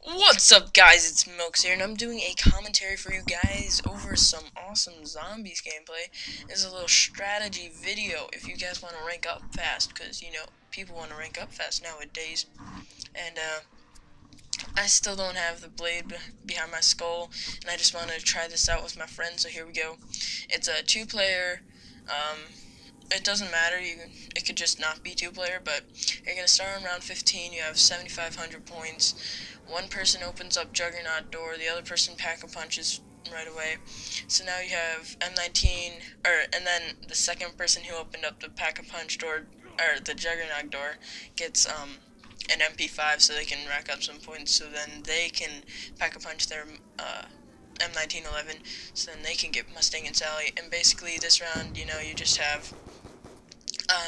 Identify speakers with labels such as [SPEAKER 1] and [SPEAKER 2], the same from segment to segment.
[SPEAKER 1] What's up, guys? It's Milks here, and I'm doing a commentary for you guys over some awesome zombies gameplay. It's a little strategy video if you guys want to rank up fast, because, people want to rank up fast nowadays. And, I still don't have the blade behind my skull, and I just want to try this out with my friends, so here we go. It's a two-player, it doesn't matter, it could just not be two-player, but you're going to start on round 15, you have 7,500 points. One person opens up Juggernaut door, the other person pack-a-punches right away. So now you have M19, and then the second person who opened up the pack-a-punch door, or the Juggernaut door, gets, an MP5 so they can rack up some points, so then they can pack-a-punch their, M1911, so then they can get Mustang and Sally. And basically this round, you just have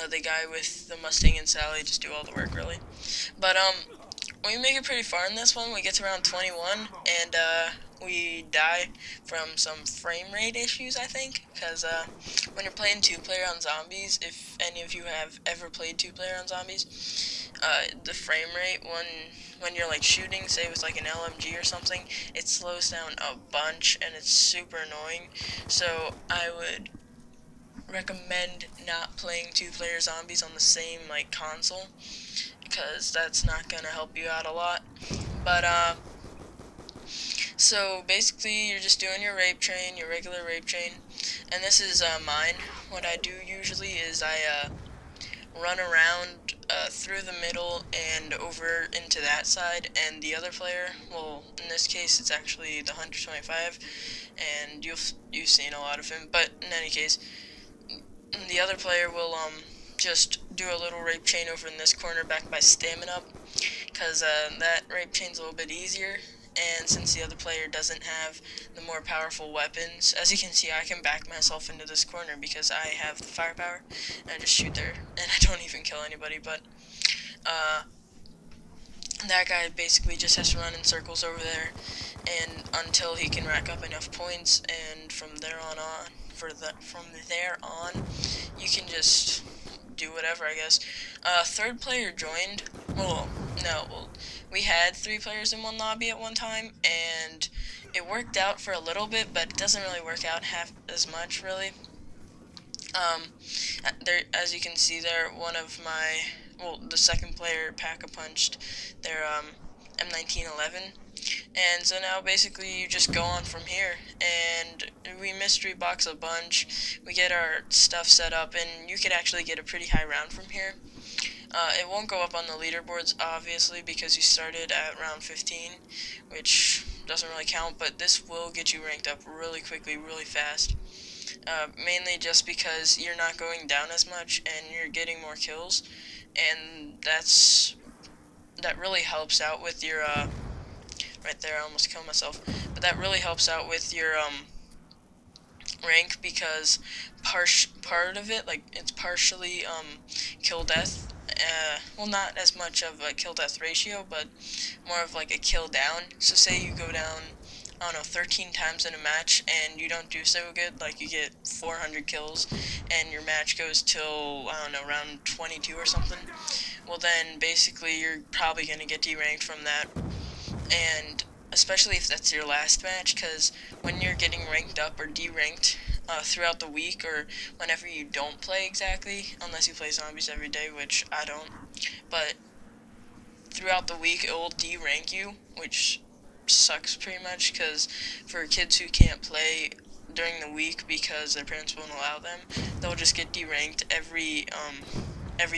[SPEAKER 1] the guy with the Mustang and Sally just do all the work, really. But we make it pretty far in this one. We get to round 21, and we die from some frame rate issues, I think, because when you're playing two-player on zombies, if any of you have ever played two-player on zombies, the frame rate when you're like shooting, say with like an LMG or something, it slows down a bunch, and it's super annoying. So I would recommend not playing two-player zombies on the same like console, because that's not gonna help you out a lot. But so basically you're just doing your rape train, your regular rape train, and this is mine. What I do usually is I run around through the middle and over into that side, and the other player, well, in this case it's actually the 125, and you've seen a lot of him, but in any case, the other player will just do a little rape chain over in this corner backed by stamina, because that rape chain's a little bit easier, and since the other player doesn't have the more powerful weapons, as you can see, I can back myself into this corner because I have the firepower, and I just shoot there, and I don't even kill anybody. But that guy basically just has to run in circles over there, and until he can rack up enough points, and from there on, you can just do whatever, I guess. Third player joined. Well, no, well, we had 3 players in one lobby at one time, and it worked out for a little bit, but it doesn't really work out half as much, really. There, as you can see there, the second player pack-a-punched their M1911, and so now basically you just go on from here, and we mystery box a bunch, we get our stuff set up, and you could actually get a pretty high round from here. It won't go up on the leaderboards, obviously, because you started at round 15, which doesn't really count, but this will get you ranked up really quickly, really fast. Mainly just because you're not going down as much and you're getting more kills, and that really helps out with your right there, I almost killed myself, but that really helps out with your rank, because part of it, like, it's partially kill death, well, not as much of a kill death ratio, but more of like a kill down. So say you go down, I don't know, 13 times in a match and you don't do so good, like you get 400 kills and your match goes till, I don't know, round 22 or something, well then basically you're probably going to get deranked from that, and especially if that's your last match, because when you're getting ranked up or deranked throughout the week, or whenever you don't play exactly, unless you play zombies every day, which I don't, but throughout the week it will derank you, which sucks pretty much, because for kids who can't play during the week because their parents won't allow them, they'll just get deranked every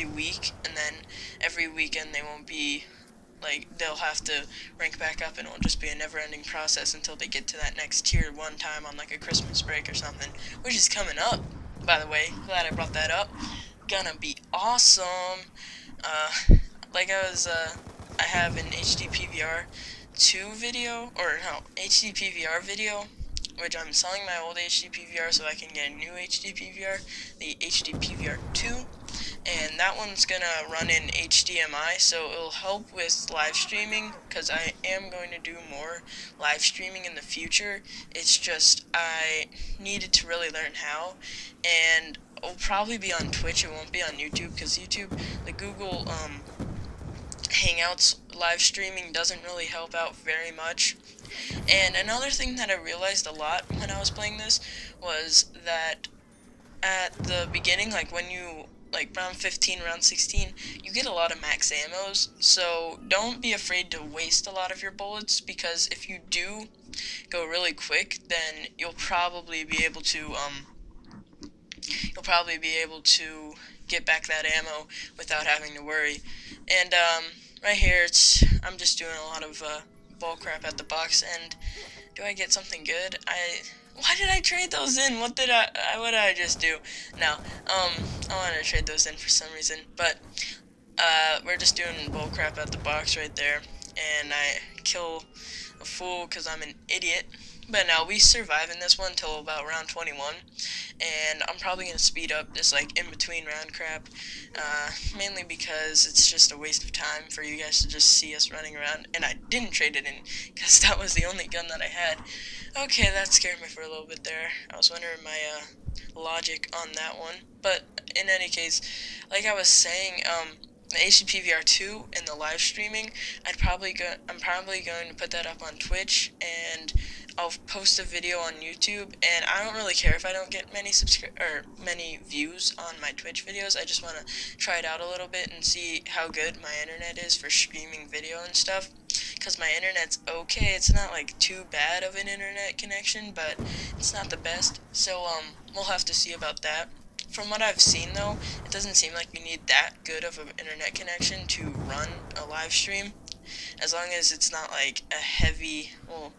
[SPEAKER 1] week, and then every weekend they won't be, like, they'll have to rank back up, and it'll just be a never-ending process until they get to that next tier one time on like a Christmas break or something, which is coming up, by the way. Glad I brought that up. Gonna be awesome. Like I have an HD PVR 2 video, or no, HD PVR video, which I'm selling my old HD PVR so I can get a new HD PVR, the HD PVR 2, and that one's gonna run in HDMI, so it'll help with live streaming, because I am going to do more live streaming in the future. It's just I needed to really learn how, and it'll probably be on Twitch, it won't be on YouTube, because YouTube, the Google Hangouts live streaming doesn't really help out very much. And another thing that I realized a lot when I was playing this was that at the beginning, like when you like round 15, round 16, you get a lot of max ammos, so don't be afraid to waste a lot of your bullets, because if you do go really quick, then you'll probably be able to get back that ammo without having to worry. And right here, I'm just doing a lot of bull crap at the box. And do I get something good? Why did I trade those in? What did I just do? No, I wanted to trade those in for some reason, but we're just doing bull crap at the box right there, and I kill a fool because I'm an idiot. But now we survive in this one till about round 21, and I'm probably gonna speed up this like in between round crap, mainly because it's just a waste of time for you guys to just see us running around. And I didn't trade it in because that was the only gun that I had. Okay, that scared me for a little bit there. I was wondering my logic on that one, but in any case, like I was saying, the HDPVR2 and the live streaming, I'm probably going to put that up on Twitch, and I'll post a video on YouTube. And I don't really care if I don't get many views on my Twitch videos. I just want to try it out a little bit and see how good my internet is for streaming video and stuff, because my internet's okay. It's not like too bad of an internet connection, but it's not the best, so we'll have to see about that. From what I've seen, though, it doesn't seem like you need that good of an internet connection to run a live stream, as long as it's not like a heavy, well,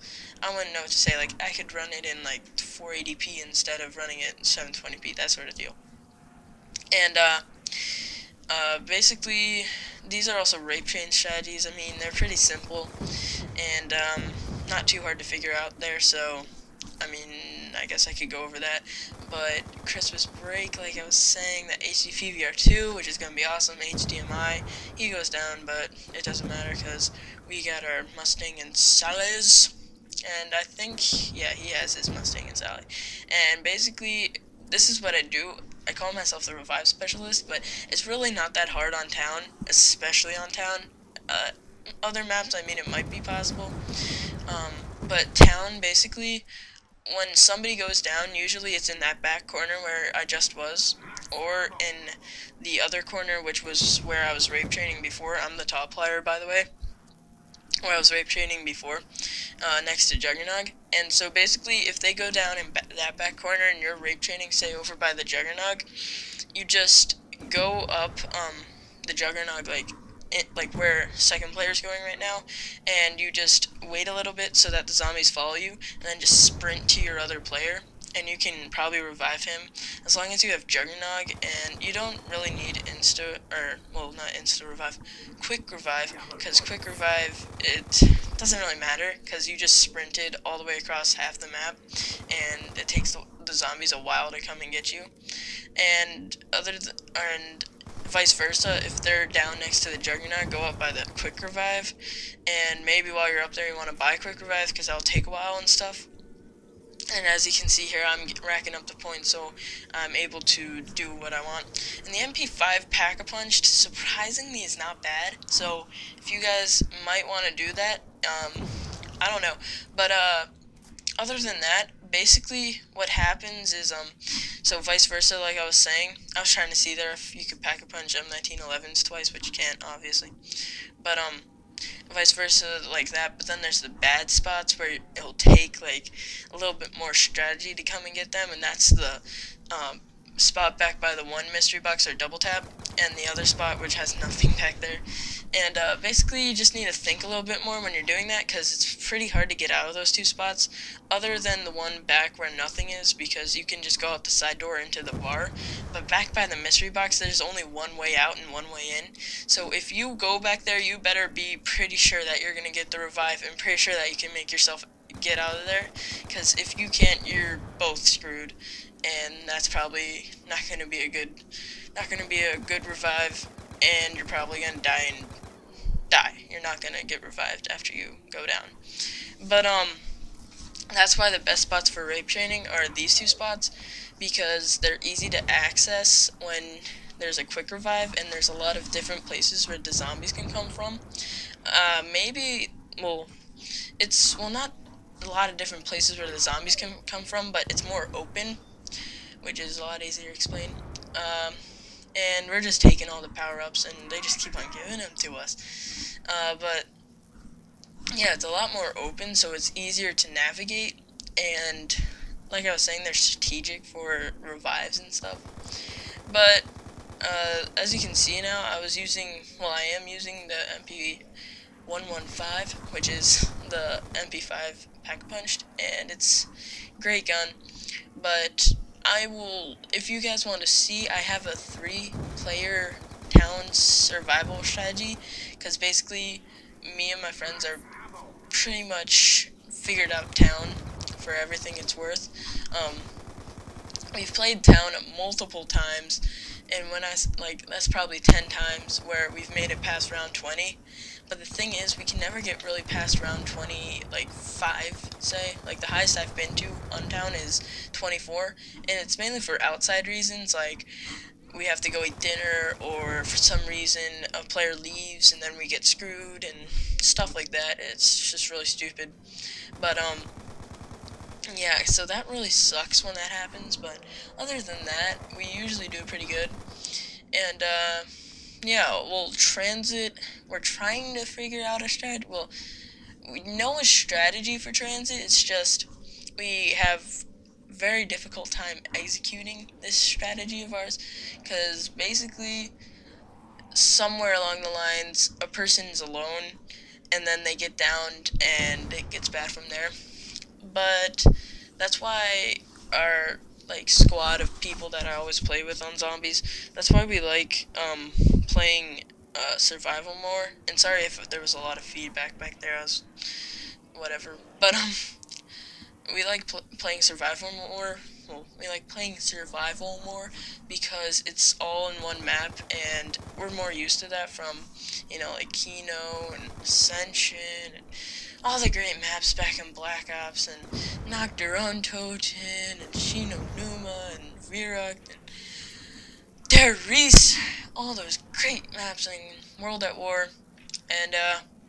[SPEAKER 1] I wouldn't know what to say, like I could run it in like 480p instead of running it in 720p, that sort of deal. And basically, these are also rape chain strategies. I mean, they're pretty simple and not too hard to figure out there, so I mean, I guess I could go over that. But Christmas break, like I was saying, that HDPVR2, which is going to be awesome, HDMI, he goes down, but it doesn't matter because we got our Mustang and Sally's, and I think, yeah, he has his Mustang and Sally. And basically, this is what I do. I call myself the revive specialist, but it's really not that hard on town, especially on town. Other maps, I mean, it might be possible, but town, basically, when somebody goes down, usually it's in that back corner where I just was, or in the other corner, which was where I was rape training before. I'm the top player, by the way, where I was rape training before, next to Juggernog. And so basically, if they go down in that back corner and you're rape training, say, over by the Juggernog, you just go up the Juggernog, like where second player's going right now, and you just wait a little bit so that the zombies follow you, and then just sprint to your other player, and you can probably revive him as long as you have Juggernog. And you don't really need quick revive, because quick revive, it doesn't really matter because you just sprinted all the way across half the map, and it takes the zombies a while to come and get you. And vice versa, if they're down next to the Juggernaut, go up by the quick revive, and maybe while you're up there you want to buy quick revive because that'll take a while and stuff. And as you can see here, I'm racking up the points, so I'm able to do what I want. And the MP5 Pack-a-Punched, surprisingly, is not bad, so if you guys might want to do that, I don't know. But other than that, basically what happens is, so vice versa, like I was saying, I was trying to see there if you could Pack-a-Punch M1911s twice, but you can't, obviously. But, vice versa, like that. But then there's the bad spots where it'll take, like, a little bit more strategy to come and get them, and that's the, spot back by the one mystery box or double tap, and the other spot which has nothing back there. And basically you just need to think a little bit more when you're doing that, because it's pretty hard to get out of those two spots, other than the one back where nothing is, because you can just go out the side door into the bar. But back by the mystery box, there's only one way out and one way in, so if you go back there, you better be pretty sure that you're going to get the revive, and pretty sure that you can make yourself get out of there, because if you can't, you're both screwed, and that's probably not going to be a good revive, and you're probably going to die. You're not going to get revived after you go down. But that's why the best spots for rape training are these two spots, because they're easy to access when there's a quick revive, and there's a lot of different places where the zombies can come from. Maybe, well, it's, well, not a lot of different places where the zombies can come from, but it's more open, which is a lot easier to explain. And we're just taking all the power-ups, and they just keep on giving them to us. But yeah, it's a lot more open, so it's easier to navigate, and like I was saying, they're strategic for revives and stuff. But as you can see now, I am using the MP115, which is the MP5 pack-punched, and it's a great gun. But if you guys want to see, I have a 3-player town survival strategy, because basically me and my friends are pretty much figured out town for everything it's worth. We've played town multiple times, and that's probably 10 times where we've made it past round 20. But the thing is, we can never get really past round 20, like 5, say. Like the highest I've been to on town is 24, and it's mainly for outside reasons, like we have to go eat dinner, or for some reason a player leaves and then we get screwed and stuff like that. It's just really stupid. But yeah, so that really sucks when that happens, but other than that, we usually do pretty good. And yeah, well, transit, we're trying to figure out a strategy. Well, we know a strategy for transit, it's just we have very difficult time executing this strategy of ours, because basically somewhere along the lines a person's alone and then they get downed and it gets bad from there. But that's why our squad of people that I always play with on zombies, that's why we like playing survival more. And sorry if there was a lot of feedback back there, I was whatever. But we like playing survival more. Well, we like playing survival more because it's all in one map, and we're more used to that from, like Kino and Ascension and all the great maps back in Black Ops, and Nocturne Toten and Shino Numa and Virak and Der Reese, all those great maps in World at War. And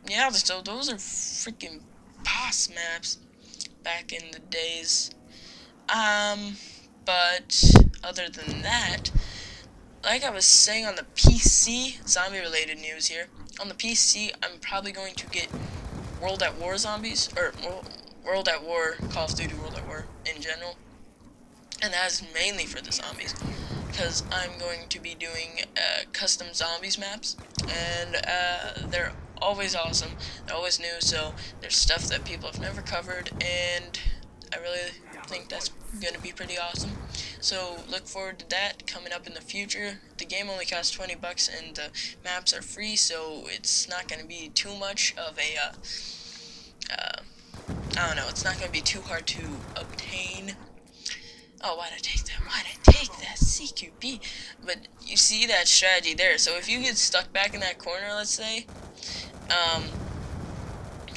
[SPEAKER 1] yeah, so those are freaking boss maps back in the days. But other than that, like I was saying, on the PC, zombie related news here, on the PC, I'm probably going to get World at War zombies, or World at War, Call of Duty World at War in general, and that is mainly for the zombies, because I'm going to be doing custom zombies maps, and they're always awesome, they're always new, so there's stuff that people have never covered, and I really think that's going to be pretty awesome. So look forward to that coming up in the future. The game only costs 20 bucks and the maps are free, so it's not going to be too much of a I don't know, it's not going to be too hard to obtain. Oh, why'd I take that? Why'd I take that? CQB. But you see that strategy there. So if you get stuck back in that corner, let's say,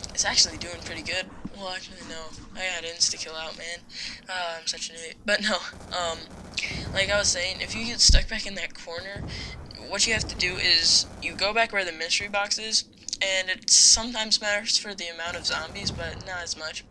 [SPEAKER 1] it's actually doing pretty good. Well, actually, no. I got insta-kill out, man. I'm such an idiot. But no, like I was saying, if you get stuck back in that corner, what you have to do is you go back where the mystery box is, and it sometimes matters for the amount of zombies, but not as much.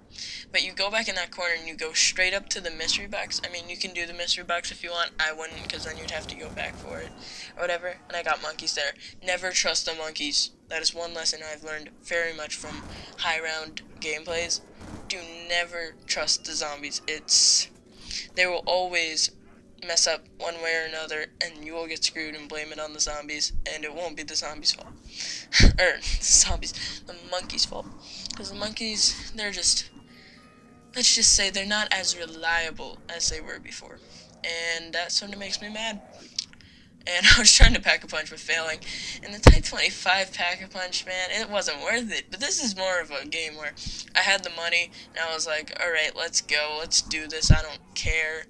[SPEAKER 1] But you go back in that corner and you go straight up to the mystery box. I mean, you can do the mystery box if you want. I wouldn't, because then you'd have to go back for it or whatever. And I got monkeys there. Never trust the monkeys. That is one lesson I've learned very much from high round gameplays. Do never trust the zombies. They will always mess up one way or another, and you will get screwed and blame it on the zombies, and it won't be the zombies' fault. The monkeys' fault. Because the monkeys, they're just, let's just say they're not as reliable as they were before. And that sort of makes me mad. And I was trying to pack-a-punch but failing. And the Type 25 pack-a-punch, man, it wasn't worth it. But this is more of a game where I had the money, and I was like, alright, let's go, let's do this, I don't care.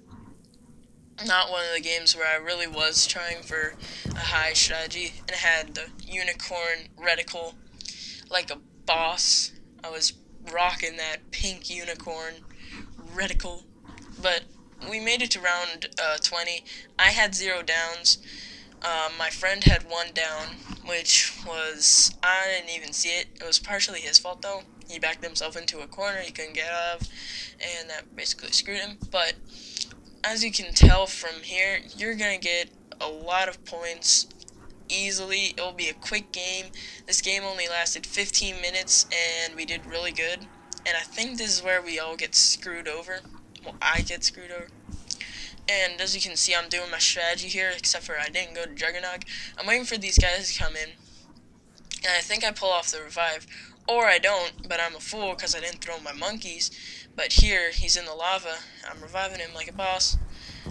[SPEAKER 1] Not one of the games where I really was trying for a high strategy, and I had the unicorn reticle like a boss. I was rocking that pink unicorn reticle, but we made it to round 20. I had 0 downs. My friend had one down, which was, I didn't even see it. It was partially his fault though. He backed himself into a corner he couldn't get out of, and that basically screwed him. But as you can tell from here, you're gonna get a lot of points easily. It will be a quick game. This game only lasted 15 minutes, and we did really good. And I think this is where we all get screwed over. Well, I get screwed over. And as you can see, I'm doing my strategy here, except for I didn't go to Juggernog. I'm waiting for these guys to come in, and I think I pull off the revive. Or I don't, but I'm a fool because I didn't throw my monkeys. But here, he's in the lava. I'm reviving him like a boss.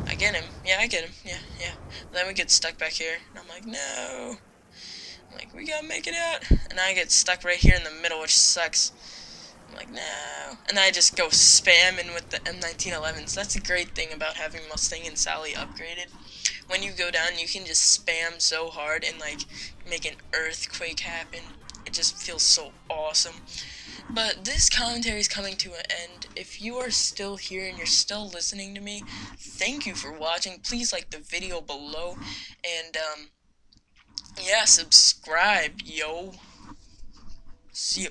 [SPEAKER 1] I get him. Yeah, I get him. Yeah, yeah. Then we get stuck back here. And I'm like, no. I'm like, we gotta make it out. And I get stuck right here in the middle, which sucks. I'm like, no. And I just go spamming with the M1911s. That's a great thing about having Mustang and Sally upgraded. When you go down, you can just spam so hard and, like, make an earthquake happen. It just feels so awesome. But this commentary is coming to an end. If you are still here and you're still listening to me, thank you for watching. Please like the video below. And, yeah, subscribe, yo. See you.